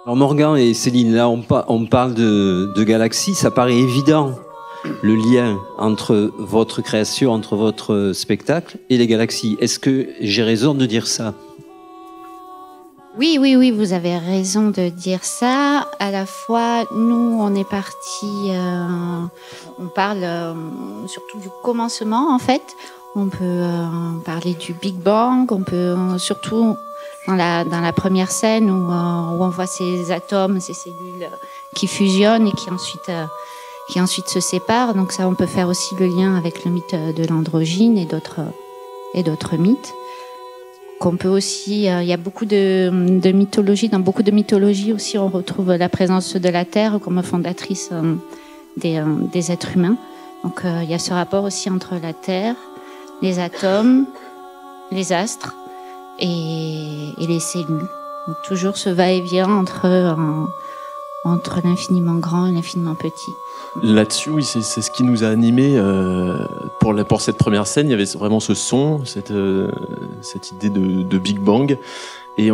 Alors Morgan et Céline, là on parle de galaxies, ça paraît évident le lien entre votre création, entre votre spectacle et les galaxies. Est-ce que j'ai raison de dire ça? Oui, oui, oui, vous avez raison de dire ça. À la fois, nous, on est parti, on parle surtout du commencement, en fait. On peut parler du Big Bang, on peut surtout dans la première scène où on voit ces atomes, ces cellules qui fusionnent et qui ensuite se séparent. Donc ça, on peut faire aussi le lien avec le mythe de l'androgyne et d'autres mythes. Qu'on peut aussi, il y a beaucoup de mythologie. Dans beaucoup de mythologies aussi, on retrouve la présence de la Terre comme fondatrice des êtres humains. Donc il y a ce rapport aussi entre la Terre, les atomes, les astres et les cellules. Donc, toujours ce va-et-vient entre l'infiniment grand et l'infiniment petit. Là-dessus, oui, c'est ce qui nous a animés pour cette première scène. Il y avait vraiment ce son, cette idée de Big Bang et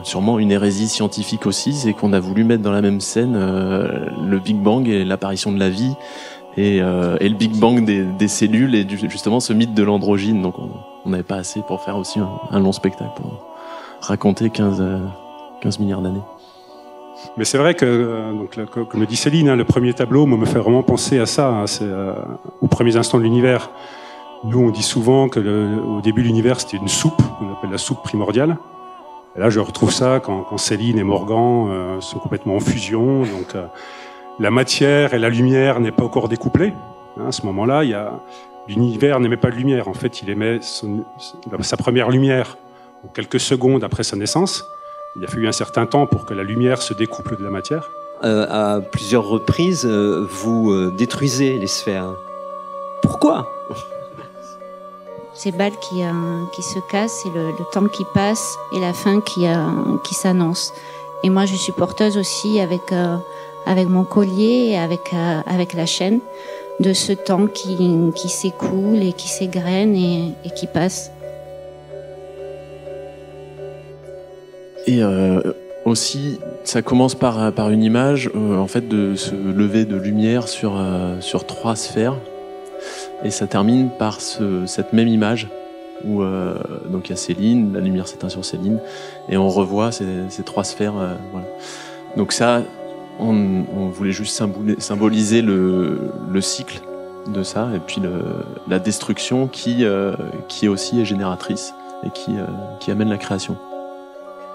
sûrement une hérésie scientifique aussi, c'est qu'on a voulu mettre dans la même scène le Big Bang et l'apparition de la vie et le Big Bang des cellules et justement ce mythe de l'androgyne. Donc on n'avait pas assez pour faire aussi un long spectacle pour raconter 15 milliards d'années. Mais c'est vrai que, comme le dit Céline, le premier tableau me fait vraiment penser à ça, c'est aux premiers instants de l'univers. Nous, on dit souvent que au début, l'univers, c'était une soupe, qu'on appelle la soupe primordiale. Et là, je retrouve ça quand Céline et Morgan sont complètement en fusion. Donc, la matière et la lumière n'est pas encore découplées. À ce moment-là, l'univers n'émet pas de lumière. En fait, il émet sa première lumière en quelques secondes après sa naissance. Il a fallu un certain temps pour que la lumière se découple de la matière. À plusieurs reprises, vous détruisez les sphères. Pourquoi? Ces balles qui se cassent, c'est le temps qui passe et la fin qui s'annonce. Et moi, je suis porteuse aussi avec mon collier et avec la chaîne de ce temps qui s'écoule et qui s'égrène et qui passe. Et aussi, ça commence par une image, en fait, de ce lever de lumière sur 3 sphères. Et ça termine par cette même image où donc il y a Céline, la lumière s'éteint sur Céline, et on revoit ces 3 sphères. Voilà. Donc ça, on voulait juste symboliser le cycle de ça, et puis la destruction qui aussi est génératrice et qui amène la création.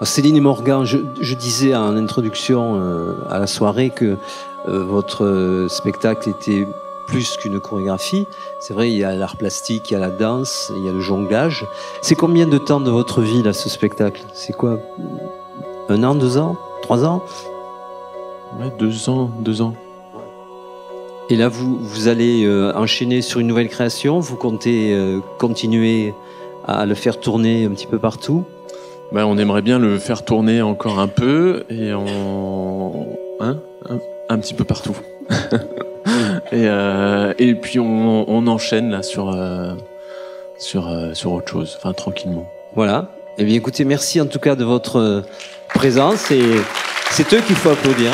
Céline et Morgan, je disais en introduction à la soirée que votre spectacle était plus qu'une chorégraphie. C'est vrai, il y a l'art plastique, il y a la danse, il y a le jonglage. C'est combien de temps de votre vie, là, ce spectacle? C'est quoi? 1 an, 2 ans? 3 ans? Ouais, 2 ans. Et là, vous allez enchaîner sur une nouvelle création. Vous comptez continuer à le faire tourner un petit peu partout? On aimerait bien le faire tourner encore un peu et un petit peu partout. et puis on enchaîne là sur autre chose, enfin tranquillement. Voilà. Eh bien, écoutez, merci en tout cas de votre présence et c'est eux qu'il faut applaudir.